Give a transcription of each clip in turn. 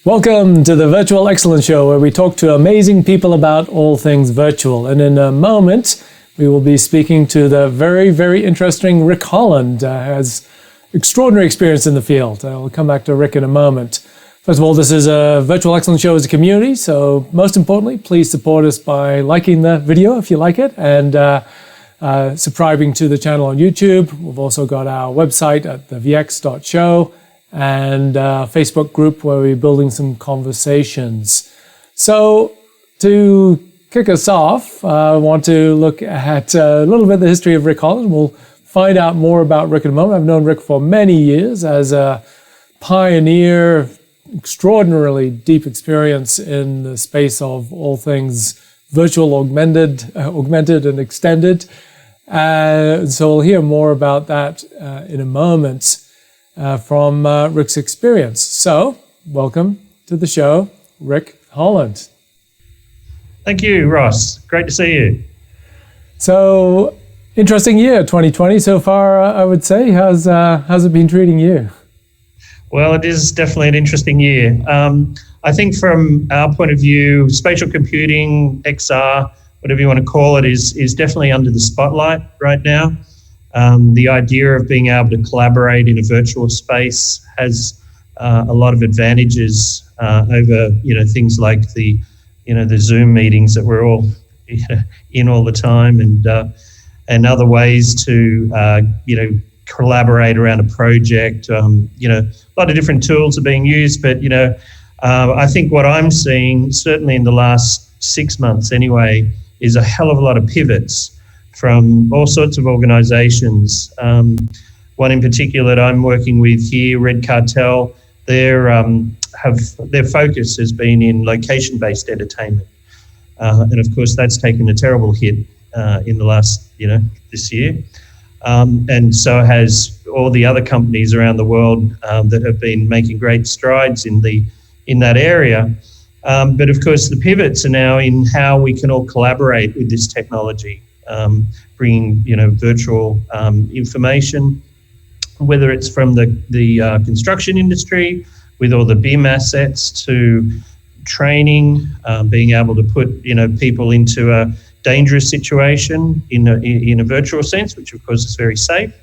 Welcome to the Virtual Excellence Show, where we talk to amazing people about all things virtual. And in a moment, we will be speaking to the very, very interesting Ric Holland, has extraordinary experience in the field. We'll come back to Ric in a moment. First of all, this is a Virtual Excellence Show as a community, so most importantly, please support us by liking the video if you like it, and subscribing to the channel on YouTube. We've also got our website at thevx.show, and a Facebook group where we're building some conversations. So to kick us off, I want to look at a little bit of the history of Ric Holland. We'll find out more about Ric in a moment. I've known Ric for many years as a pioneer, extraordinarily deep experience in the space of all things virtual, augmented and extended. So we'll hear more about that in a moment. From Ric's experience. So, welcome to the show, Ric Holland. Thank you, Ross. Great to see you. So, interesting year, 2020 so far, I would say. How's it been treating you? Well, it is definitely an interesting year. I think from our point of view, spatial computing, XR, whatever you want to call it, is definitely under the spotlight right now. The idea of being able to collaborate in a virtual space has a lot of advantages over things like the Zoom meetings that we're all in all the time, and other ways to collaborate around a project. A lot of different tools are being used, but I think what I'm seeing, certainly in the last 6 months anyway, is a hell of a lot of pivots from all sorts of organizations. One in particular that I'm working with here, Red Cartel, their focus has been in location-based entertainment. And of course, that's taken a terrible hit in the last, this year. And so has all the other companies around the world that have been making great strides in that area. But of course, the pivots are now in how we can all collaborate with this technology. Bringing virtual information, whether it's from the construction industry with all the BIM assets to training, being able to put people into a dangerous situation in a virtual sense, which of course is very safe,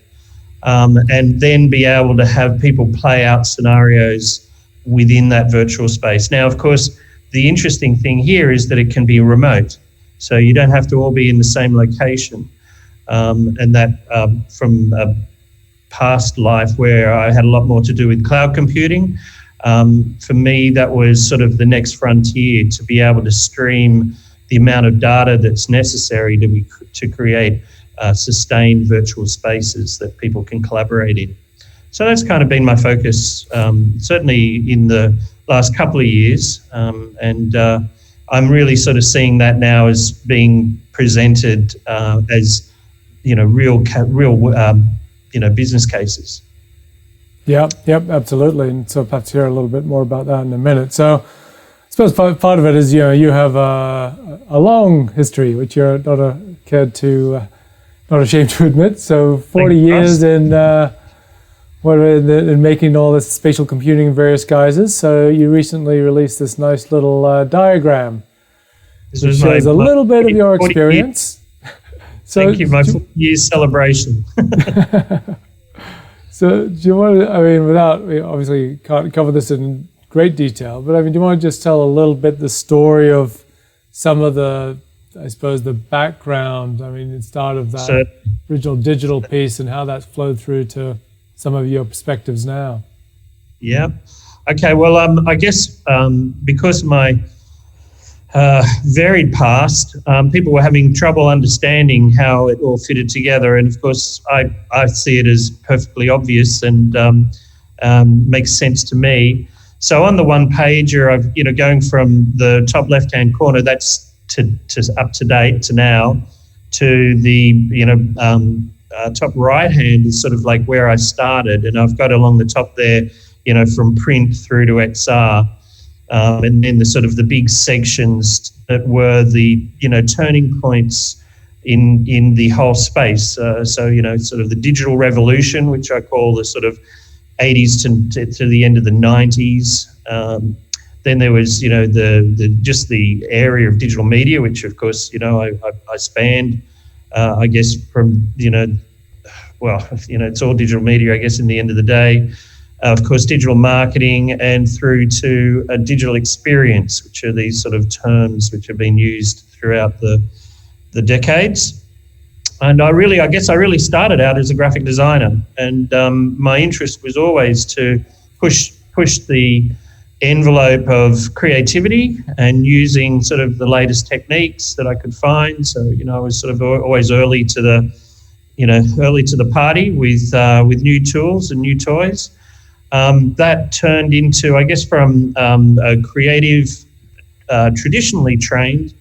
and then be able to have people play out scenarios within that virtual space. Now, of course, the interesting thing here is that it can be remote. So you don't have to all be in the same location. And that from a past life where I had a lot more to do with cloud computing, for me, that was sort of the next frontier, to be able to stream the amount of data that's necessary to create sustained virtual spaces that people can collaborate in. So that's kind of been my focus, certainly in the last couple of years. I'm really sort of seeing that now as being presented as, real business cases. Yep, absolutely. And so perhaps hear a little bit more about that in a minute. So I suppose part of it is, you have a long history, which you're not ashamed to admit. So 40 years in making all this spatial computing in various guises. So you recently released this nice little diagram, which shows a little bit of your experience. So, thank you, my 40 years celebration. So do you want to, we obviously can't cover this in great detail, but do you want to just tell a little bit the story of some of the, I suppose, the background, it started of that original digital piece and how that's flowed through to some of your perspectives now? Yeah. Okay. Well, I guess because of my varied past, people were having trouble understanding how it all fitted together, and of course, I see it as perfectly obvious and makes sense to me. So on the one pager, I've going from the top left-hand corner, that's to up to date to now, to the top right hand is sort of like where I started, and I've got along the top there, from print through to XR, and then the sort of the big sections that were the turning points in the whole space. So sort of the digital revolution, which I call the sort of 80s to the end of the 90s. Then there was, the area of digital media, which of course, I spanned, I guess from, it's all digital media, I guess, in the end of the day. Of course, digital marketing and through to a digital experience, which are these sort of terms which have been used throughout the decades. And I really started out as a graphic designer, and my interest was always to push the envelope of creativity and using sort of the latest techniques that I could find. So, I was sort of always early to the party with new tools and new toys. That turned into, I guess, from a creative, traditionally trained,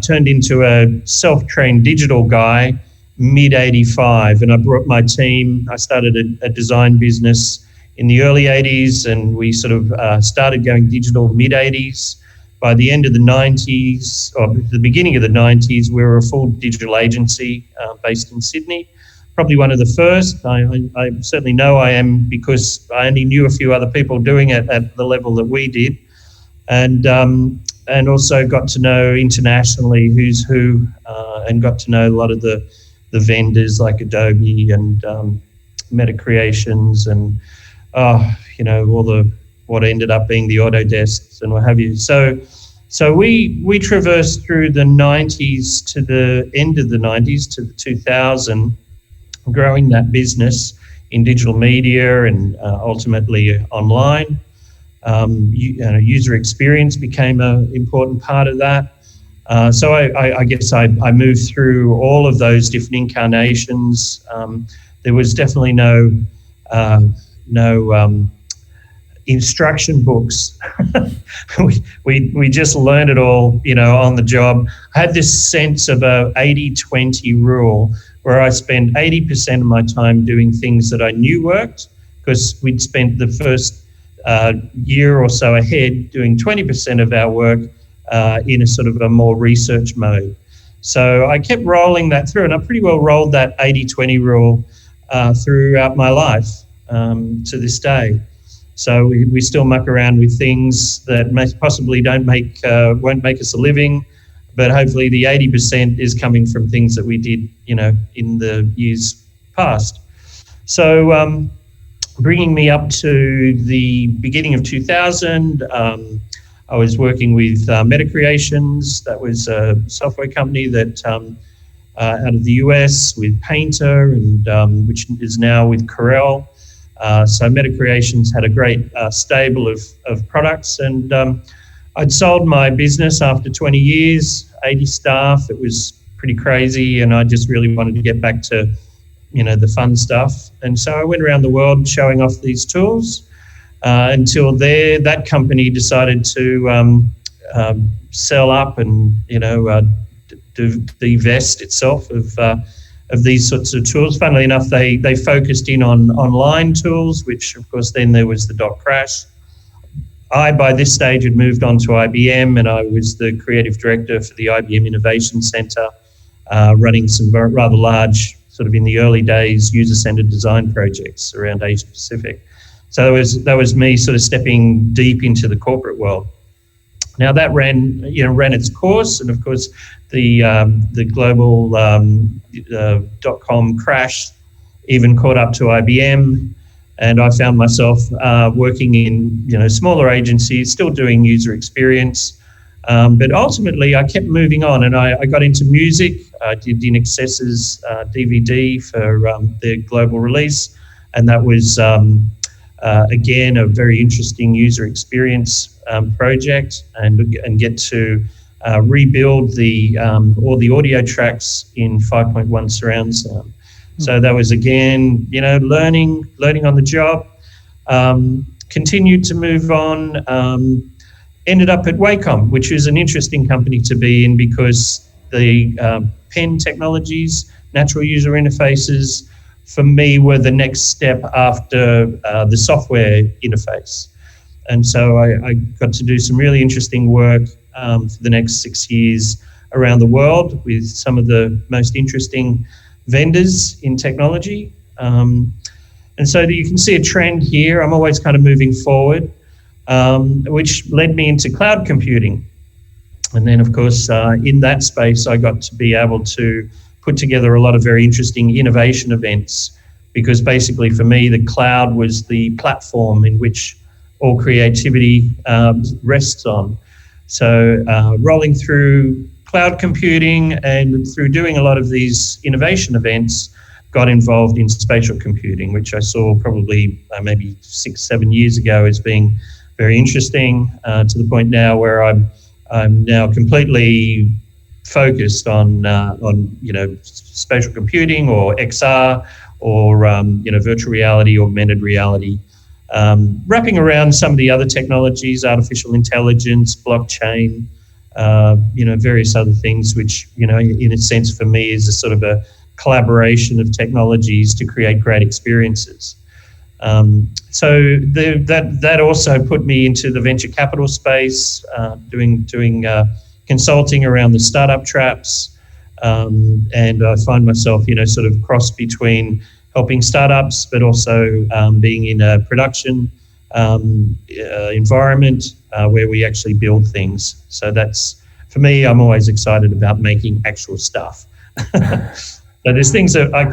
turned into a self-trained digital guy mid-85, and I brought my team. I started a design business in the early 80s, and we sort of started going digital mid-80s. By the end of the 90s, or the beginning of the 90s, we were a full digital agency based in Sydney. Probably one of the first. I certainly know I am, because I only knew a few other people doing it at the level that we did. And also got to know internationally who's who, and got to know a lot of the vendors like Adobe and Meta Creations and all what ended up being the Autodesks and what have you. So we traversed through the 90s to the end of the 90s to the 2000, growing that business in digital media and ultimately online. User experience became an important part of that. So I guess I moved through all of those different incarnations. There was definitely no instruction books. we just learned it all, on the job. I had this sense of a 80-20 rule, where I spent 80% of my time doing things that I knew worked, because we'd spent the first year or so ahead doing 20% of our work in a sort of a more research mode. So I kept rolling that through, and I pretty well rolled that 80-20 rule throughout my life to this day. So we still muck around with things that possibly won't make us a living, but hopefully the 80% is coming from things that we did, in the years past. So bringing me up to the beginning of 2000, I was working with Meta Creations. That was a software company that out of the US, with Painter, and which is now with Corel. So Meta Creations had a great stable of products, and I'd sold my business after 20 years, 80 staff. It was pretty crazy, and I just really wanted to get back to, the fun stuff. And so I went around the world showing off these tools until that company decided to sell up and, divest itself of these sorts of tools. Funnily enough, they focused in on online tools, which of course then there was the dot crash. I, by this stage, had moved on to IBM, and I was the creative director for the IBM Innovation Center, running some rather large, sort of in the early days, user-centered design projects around Asia Pacific. So that was me sort of stepping deep into the corporate world. Now that ran its course, and of course the global .com crash even caught up to IBM, and I found myself working in smaller agencies, still doing user experience, but ultimately I kept moving on, and I got into music. I did In Excess's DVD for their global release, and that was again a very interesting user experience project, and get to rebuild all the audio tracks in 5.1 surround sound. So that was again, learning on the job. Continued to move on. Ended up at Wacom, which is an interesting company to be in, because the pen technologies, natural user interfaces, for me were the next step after the software interface. And so I got to do some really interesting work for the next 6 years around the world with some of the most interesting vendors in technology. And so you can see a trend here. I'm always kind of moving forward. which led me into cloud computing. And then, of course, in that space, I got to be able to put together a lot of very interesting innovation events, because basically for me, the cloud was the platform in which all creativity rests on. So rolling through cloud computing and through doing a lot of these innovation events, got involved in spatial computing, which I saw probably maybe 6-7 years ago as being very interesting, to the point now where I'm now completely focused on spatial computing or XR or virtual reality, augmented reality, wrapping around some of the other technologies, artificial intelligence, blockchain, various other things, which in a sense for me is a sort of a collaboration of technologies to create great experiences. So that also put me into the venture capital space, doing consulting around the startup traps, and I find myself, sort of cross between helping startups, but also being in a production environment where we actually build things. So that's, for me, I'm always excited about making actual stuff. So there's things that I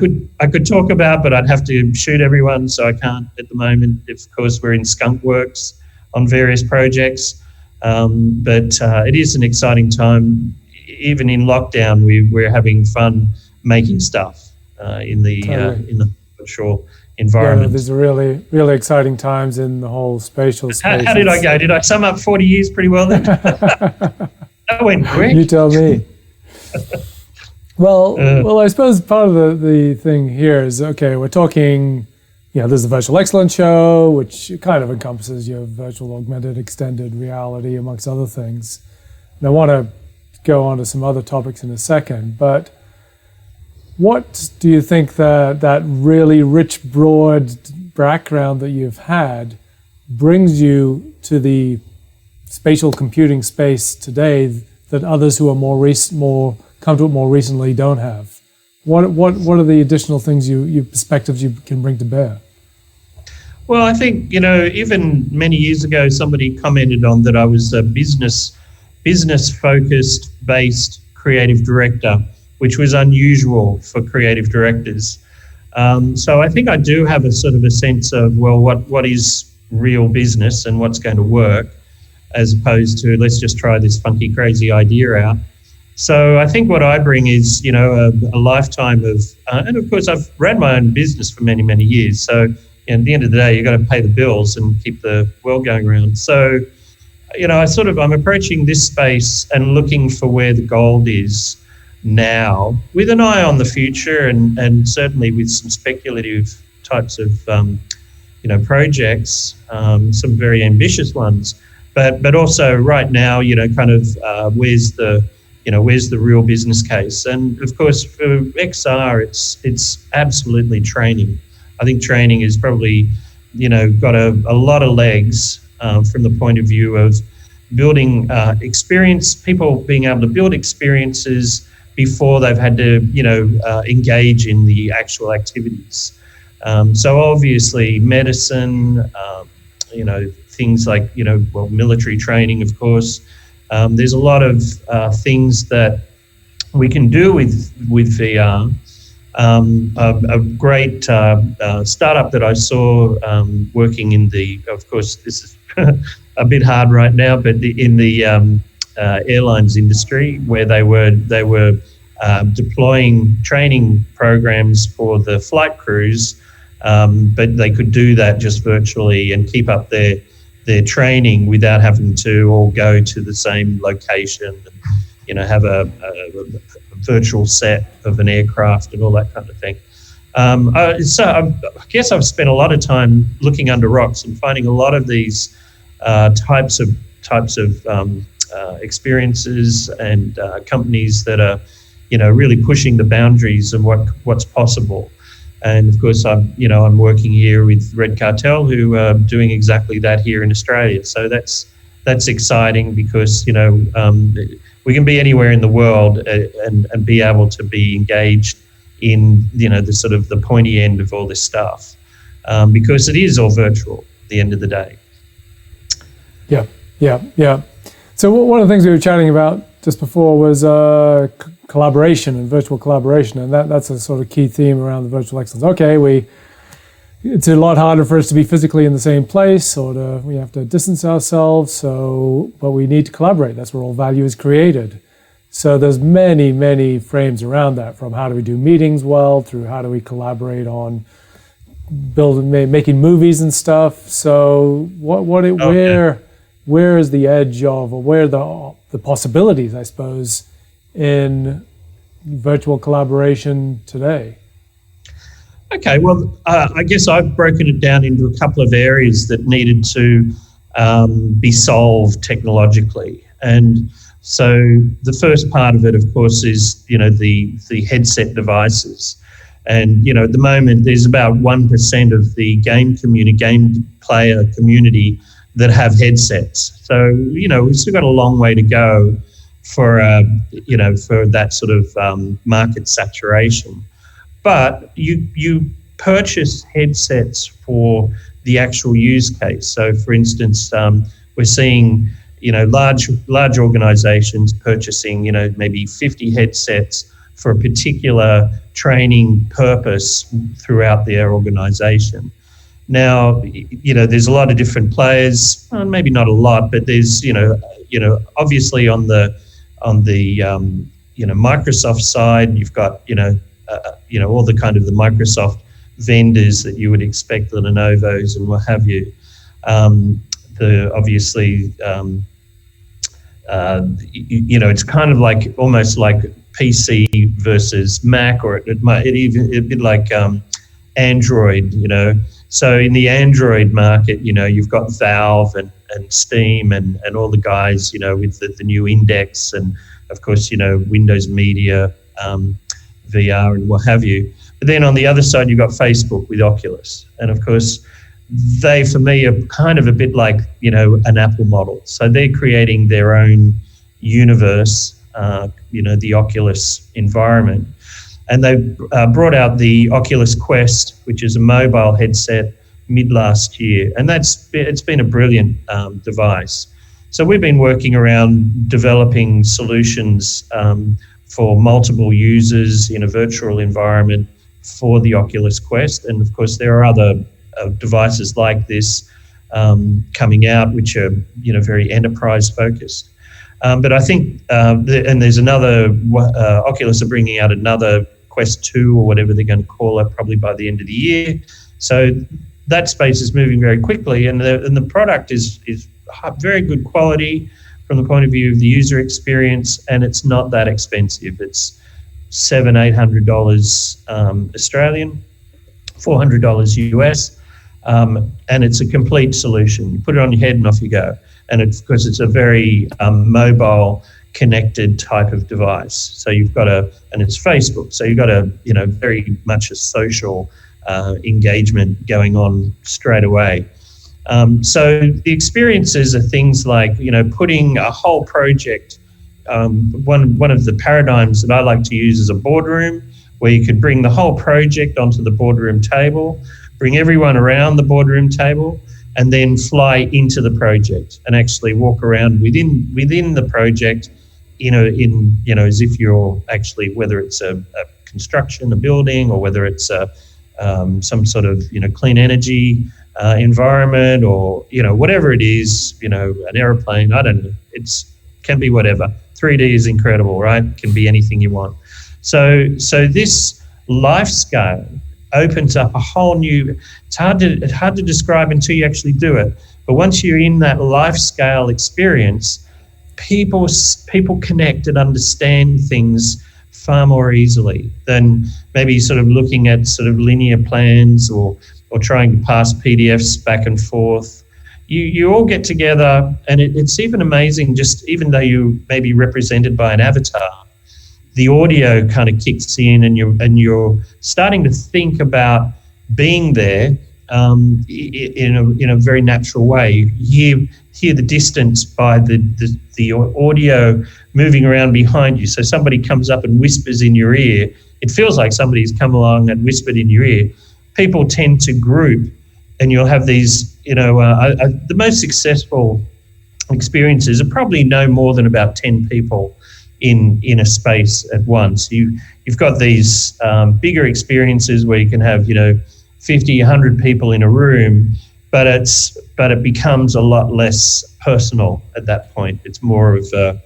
could talk about, but I'd have to shoot everyone, so I can't at the moment. Of course, we're in skunk works on various projects, but it is an exciting time. Even in lockdown, we're having fun making stuff in the virtual environment. Yeah, there's really, really exciting times in the whole spatial space. How did I go? Did I sum up 40 years pretty well then? That went quick. You tell me. Well, I suppose part of the thing here is, okay, we're talking, there's the Virtual Excellence Show, which kind of encompasses your virtual, augmented, extended reality, amongst other things. And I want to go on to some other topics in a second, but what do you think that really rich, broad background that you've had brings you to the spatial computing space today that others who are come to it more recently don't have? What are the additional things perspectives you can bring to bear? Well, I think, even many years ago, somebody commented on that I was a business-focused based creative director, which was unusual for creative directors. So I think I do have a sort of a sense of, well, what is real business and what's going to work, as opposed to let's just try this funky, crazy idea out. So I think what I bring is, a lifetime of, and of course I've ran my own business for many, many years. So at the end of the day, you've got to pay the bills and keep the world going around. So, I'm approaching this space and looking for where the gold is now, with an eye on the future and certainly with some speculative types of, projects, some very ambitious ones, but also right now, where's the real business case? And of course, for XR, it's absolutely training. I think training is probably, got a lot of legs from the point of view of building experience, people being able to build experiences before they've had to, engage in the actual activities. So obviously medicine, things like, military training, of course. There's a lot of things that we can do with VR. A great startup that I saw working in of course, this is a bit hard right now, but in the airlines industry, where they were deploying training programs for the flight crews, but they could do that just virtually and keep up their training without having to all go to the same location and, have a virtual set of an aircraft and all that kind of thing. So I guess I've spent a lot of time looking under rocks and finding a lot of these types of experiences and companies that are, really pushing the boundaries of what's possible. And of course, I'm working here with Red Cartel, who are doing exactly that here in Australia. So that's exciting because we can be anywhere in the world and be able to be engaged in the sort of the pointy end of all this stuff, because it is all virtual at the end of the day. Yeah, yeah, yeah. So one of the things we were chatting about just before was collaboration and virtual collaboration, and that's a sort of key theme around the virtual excellence. Okay, it's a lot harder for us to be physically in the same place, or we have to distance ourselves. But we need to collaborate. That's where all value is created. So there's many frames around that, from how do we do meetings well, through how do we collaborate on making movies and stuff. So where is the edge of, or where are the possibilities, I suppose, in virtual collaboration today? Okay, well, I guess I've broken it down into a couple of areas that needed to be solved technologically. And so the first part of it, of course, is, the headset devices. And, at the moment, there's about 1% of the game player community that have headsets. So, we've still got a long way to go for that sort of market saturation. But you purchase headsets for the actual use case. So, for instance, we're seeing, large organizations purchasing, maybe 50 headsets for a particular training purpose throughout their organization. Now, there's a lot of different players, maybe not a lot, but there's, obviously on the Microsoft side, you've got, all the kind of the Microsoft vendors that you would expect, the Lenovo's and what have you. It's kind of like almost like PC versus Mac, or it'd be like Android, So in the Android market, you've got Valve and Steam and all the guys, with the new Index, and of course, Windows Media, VR and what have you. But then on the other side, you've got Facebook with Oculus. And of course, they, for me, are kind of a bit like, an Apple model. So they're creating their own universe, the Oculus environment. And they brought out the Oculus Quest, which is a mobile headset, mid last year. And it's been a brilliant device. So we've been working around developing solutions for multiple users in a virtual environment for the Oculus Quest. And of course, there are other devices like this coming out, which are, very enterprise focused. But I think, and there's another, Oculus are bringing out another Quest 2 or whatever they're going to call it, probably by the end of the year. So that space is moving very quickly, and the product is very good quality from the point of view of the user experience, and it's not that expensive. It's $700-800 Australian, $400 US, and it's a complete solution. You put it on your head and off you go. And of course, it's a very mobile, connected type of device. So you've got and it's Facebook. So you've got very much a social engagement going on straight away. So the experiences are things like, putting a whole project. One of the paradigms that I like to use is a boardroom, where you could bring the whole project onto the boardroom table, bring everyone around the boardroom table, and then fly into the project and actually walk around within the project, as if you're actually, whether it's a construction, a building, or whether it's some sort of clean energy environment, or whatever it is, an airplane. I don't know. Can be whatever. 3D is incredible, right? It can be anything you want. So this life scale opens up a whole new. It's hard to describe until you actually do it. But once you're in that life scale experience, people connect and understand things far more easily than maybe sort of looking at sort of linear plans or trying to pass PDFs back and forth. You all get together, and it's even amazing, just even though you may be represented by an avatar, the audio kind of kicks in, and you're starting to think about being there in a very natural way. You hear the distance by the audio moving around behind you. So somebody comes up and whispers in your ear. It feels like somebody's come along and whispered in your ear. People tend to group, and you'll have these, the most successful experiences are probably no more than about 10 people in a space at once. You've got these bigger experiences where you can have 50, 100 people in a room, but it becomes a lot less personal at that point. It's more of a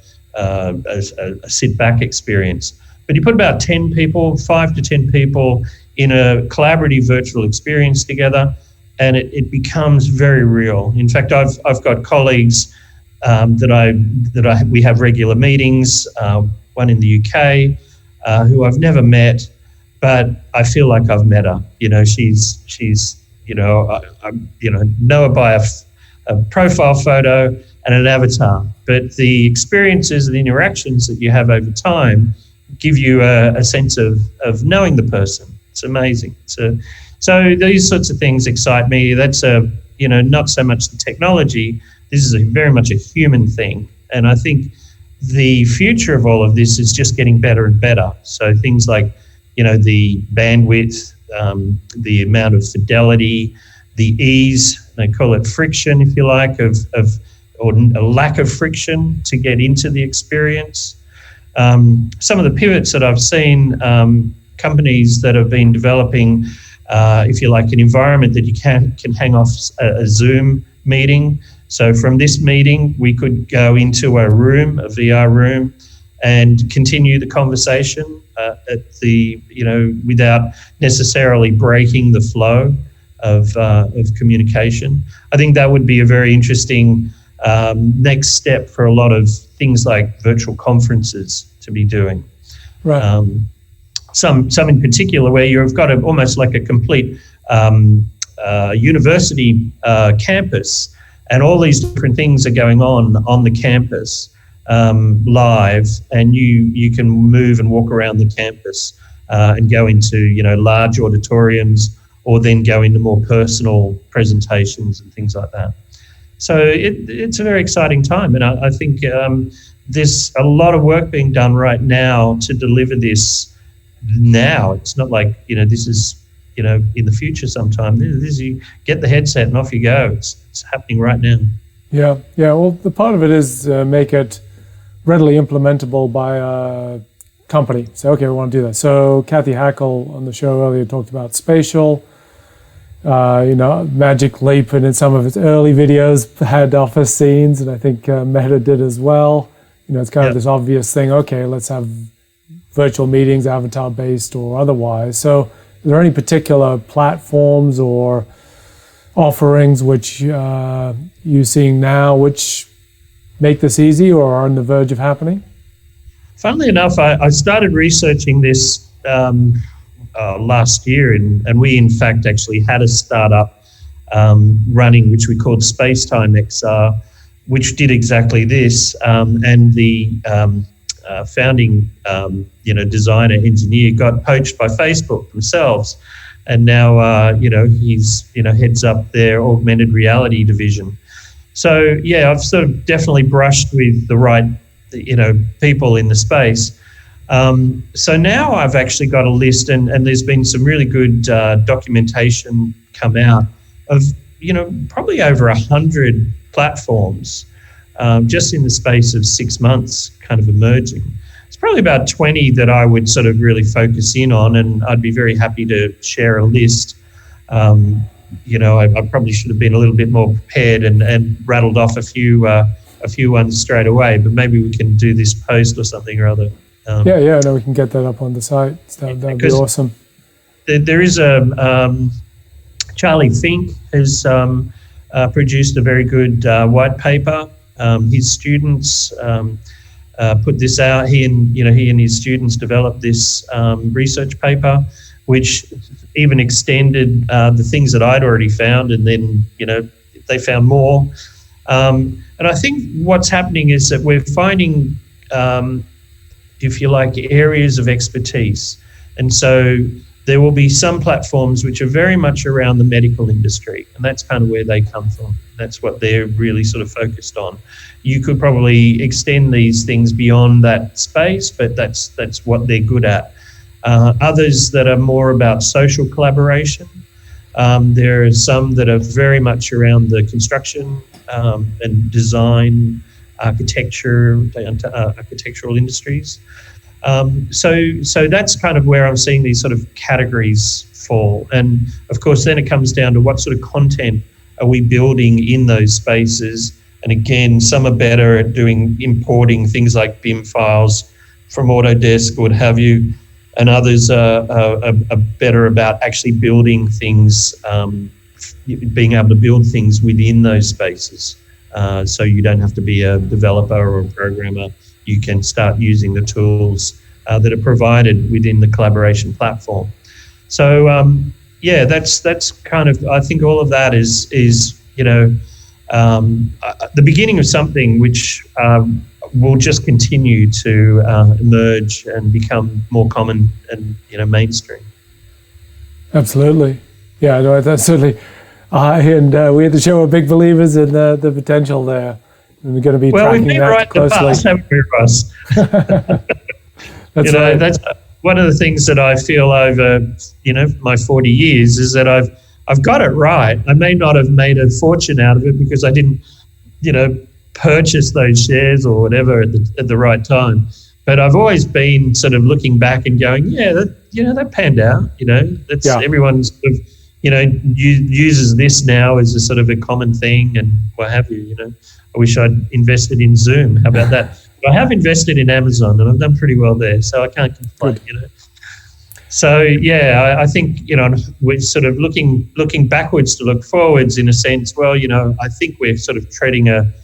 sit-back experience. But you put about 10 people, 5 to 10 people in a collaborative virtual experience together, and it becomes very real. In fact, I've got colleagues we have regular meetings. One in the UK, who I've never met, but I feel like I've met her. She's I know her by a profile photo and an avatar, but the experiences and the interactions that you have over time give you a sense of knowing the person. It's amazing. So these sorts of things excite me. That's not so much the technology. This is very much a human thing. And I think the future of all of this is just getting better and better. So things like, the bandwidth, the amount of fidelity, the ease, they call it friction, if you like, or a lack of friction to get into the experience. Some of the pivots that I've seen, companies that have been developing, if you like, an environment that you can hang off a Zoom meeting. So from this meeting, we could go into a room, a VR room, and continue the conversation without necessarily breaking the flow of communication. I think that would be a very interesting next step for a lot of things like virtual conferences to be doing. Right. Some in particular where you've got almost like a complete university campus, and all these different things are going on the campus live, and you can move and walk around the campus and go into large auditoriums, or then go into more personal presentations and things like that. So it's a very exciting time, and I think there's a lot of work being done right now to deliver this now. It's not like this is in the future sometime. This you get the headset and off you go. It's happening right now. Yeah. Well, the part of it is make it readily implementable by a company. Say, okay, we want to do that. So Kathy Hackle on the show earlier talked about Spatial. Magic Leap, and in some of its early videos had office scenes, and I think Meta did as well. It's kind of this obvious thing. Okay, let's have virtual meetings, avatar-based or otherwise. So, are there any particular platforms or offerings which you're seeing now which make this easy or are on the verge of happening? Funnily enough, I started researching this last year, and we in fact actually had a startup running, which we called Spacetime XR, which did exactly this. And the founding, designer engineer got poached by Facebook themselves, and now he's heads up their augmented reality division. So yeah, I've sort of definitely brushed with the right people in the space. So now I've actually got a list, and there's been some really good documentation come out of probably over 100 platforms just in the space of 6 months, kind of emerging. It's probably about 20 that I would sort of really focus in on, and I'd be very happy to share a list. I probably should have been a little bit more prepared and rattled off a few ones straight away, but maybe we can do this post or something or other. No, we can get that up on the site. That'd be awesome. There is Charlie Fink has produced a very good white paper. His students put this out. He and his students developed this research paper, which even extended the things that I'd already found, and then they found more. And I think what's happening is that we're finding, if you like, areas of expertise. And so there will be some platforms which are very much around the medical industry, and that's kind of where they come from. That's what they're really sort of focused on. You could probably extend these things beyond that space, but that's what they're good at. Others that are more about social collaboration. There are some that are very much around the construction and design, architectural industries. So that's kind of where I'm seeing these sort of categories fall. And of course, then it comes down to what sort of content are we building in those spaces. And again, some are better at importing things like BIM files from Autodesk or what have you, and others are better about actually building things, being able to build things within those spaces. So you don't have to be a developer or a programmer. You can start using the tools that are provided within the collaboration platform. So that's kind of, I think all of that is the beginning of something which will just continue to emerge and become more common and mainstream. Absolutely, yeah, no, that's certainly. And we at the show are big believers in the potential there, and we're going to be tracking that closely. Well, we've been right in the past, haven't we, Ross? That's right. That's one of the things that I feel over my 40 years is that I've got it right. I may not have made a fortune out of it because I didn't, purchase those shares or whatever at the right time. But I've always been sort of looking back and going, that panned out. That's everyone sort of, uses this now as a sort of a common thing and what have you. I wish I'd invested in Zoom. How about that? But I have invested in Amazon and I've done pretty well there, so I can't complain. So I think we're sort of looking backwards to look forwards in a sense. Well, I think we're sort of treading an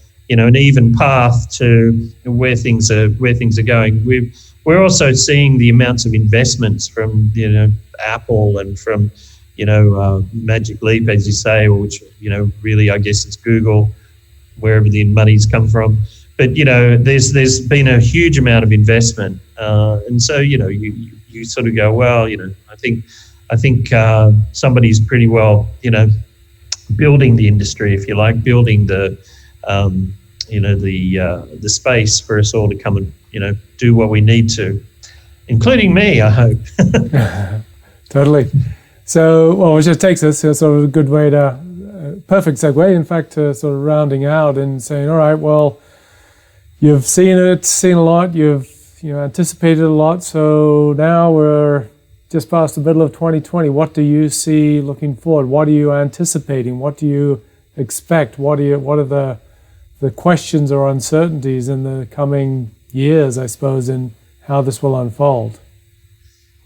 even path to where things are going. We're also seeing the amounts of investments from Apple and from Magic Leap, as you say, or which really I guess it's Google, wherever the money's come from. But there's been a huge amount of investment, and so you sort of go, well, I think somebody's pretty well building the industry, if you like, building the the space for us all to come and do what we need to, including me, I hope. Totally. So, which just takes us to sort of a good way to perfect segue, in fact, to sort of rounding out and saying, all right, well, you've seen a lot, you've anticipated a lot, so now we're just past the middle of 2020. What do you see looking forward? What are you anticipating? What do you expect? What are the questions or uncertainties in the coming years, I suppose, in how this will unfold?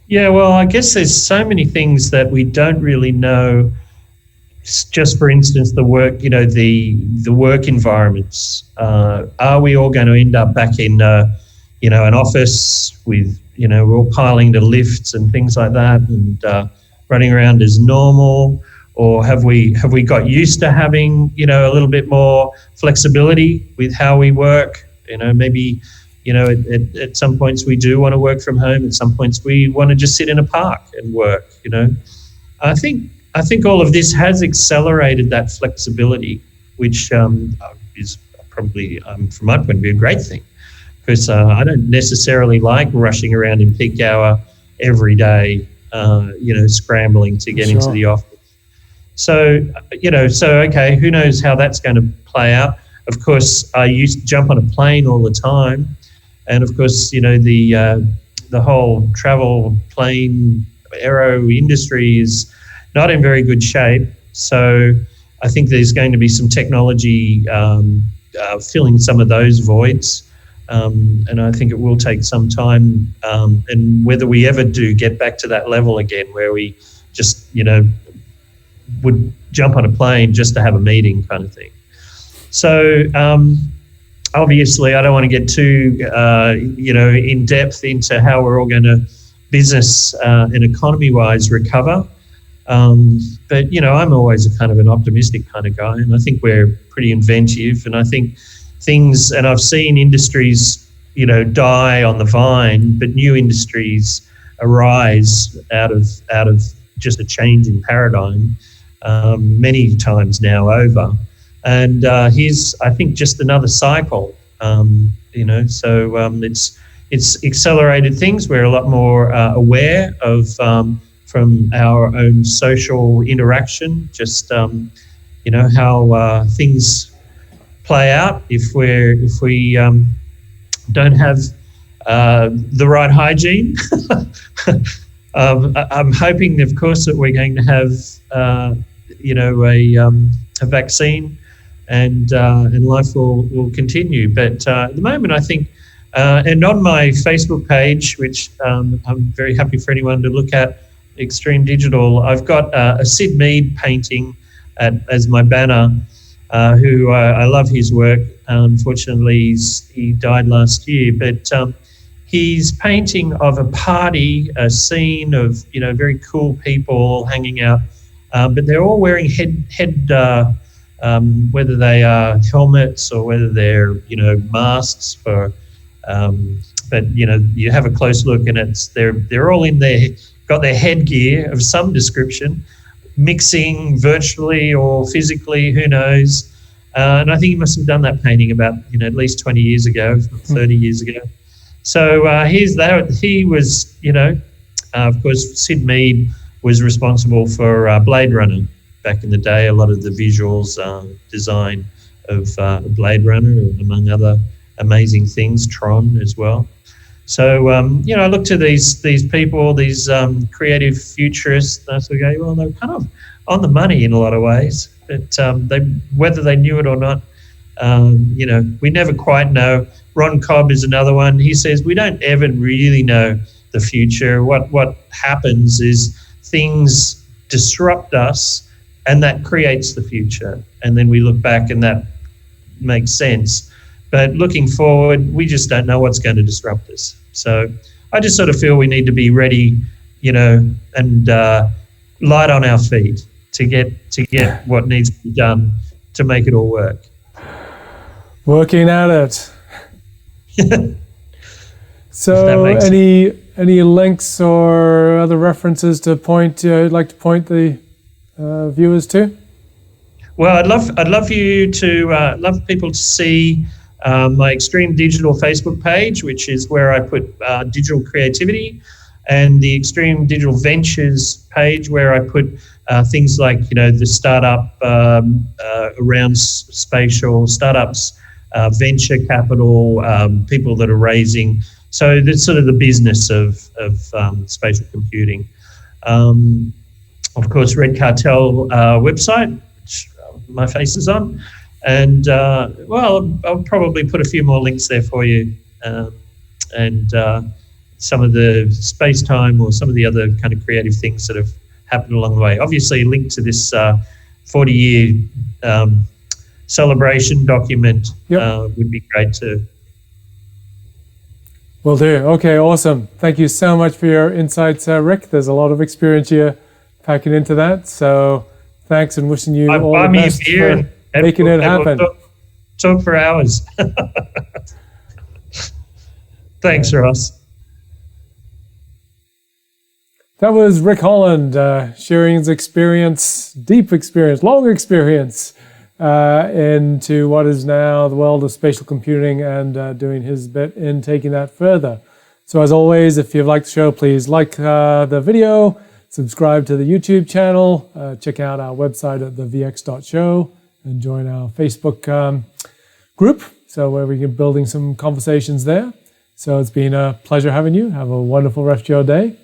Yeah, well, I guess there's so many things that we don't really know. Just for instance, the work, the work environments. Are we all going to end up back in, an office with, we're all piling to lifts and things like that and running around as normal? Or have we got used to having, a little bit more flexibility with how we work? Maybe, at some points we do want to work from home. At some points we want to just sit in a park and work. I think all of this has accelerated that flexibility, which is probably, from my point of view, a great thing, because I don't necessarily like rushing around in peak hour every day, scrambling to get into the office. So, okay, who knows how that's going to play out. Of course, I used to jump on a plane all the time. And of course, the whole travel plane aero industry is not in very good shape. So I think there's going to be some technology filling some of those voids. And I think it will take some time. And whether we ever do get back to that level again where we just, would jump on a plane just to have a meeting kind of thing. So obviously I don't want to get too, in depth into how we're all going to business and economy-wise recover. But, I'm always a kind of an optimistic kind of guy, and I think we're pretty inventive, and I think things, and I've seen industries, die on the vine, but new industries arise out of just a change in paradigm many times now over. And here's, I think, just another cycle, it's accelerated things. We're a lot more aware of from our own social interaction, just how things play out if we don't have the right hygiene. I'm hoping, of course, that we're going to have a vaccine, and life will continue. But at the moment, I think, and on my Facebook page, which I'm very happy for anyone to look at, Extreme Digital, I've got a Sid Mead painting as my banner, who I love his work. Unfortunately, he died last year, but he's painting of a party, a scene of very cool people hanging out, but they're all wearing head whether they are helmets or whether they're masks for. But you have a close look, and they're all in there, got their headgear of some description, mixing virtually or physically, who knows. And I think he must have done that painting about at least 20 years ago, if not 30 years ago. So here's that. He was, of course, Sid Mead was responsible for Blade Runner back in the day. A lot of the visuals, design of Blade Runner, among other amazing things, Tron as well. So, I look to these people, these creative futurists, and I sort of go, well, they're kind of on the money in a lot of ways. But whether they knew it or not, we never quite know. Ron Cobb is another one. He says we don't ever really know the future. What happens is things disrupt us, and that creates the future. And then we look back, and that makes sense. But looking forward, we just don't know what's going to disrupt us. So I just sort of feel we need to be ready, and light on our feet to get what needs to be done to make it all work. Working at it. So any links or other references to point you'd like to point the viewers to? Well, I'd love you to love people to see my Extreme Digital Facebook page, which is where I put digital creativity, and the Extreme Digital Ventures page, where I put things like the startup around spatial startups, venture capital, people that are raising. So that's sort of the business of spatial computing. Of course, Red Cartel website, which my face is on. And, I'll probably put a few more links there for you, and some of the space-time or some of the other kind of creative things that have happened along the way. Obviously, a link to this 40-year celebration document would be great too. Will do. Okay, awesome. Thank you so much for your insights, Rick. There's a lot of experience here packing into that. So thanks, and wishing you all the best for making it happen. Talk for hours. Thanks, Ross. That was Ric Holland sharing his experience, deep experience, long experience into what is now the world of spatial computing, and doing his bit in taking that further. So as always, if you've liked the show, please like the video, subscribe to the YouTube channel, check out our website at thevx.show, and join our Facebook group, so where we can building some conversations there. So it's been a pleasure having you. Have a wonderful rest of your day.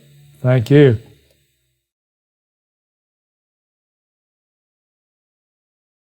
Thank you.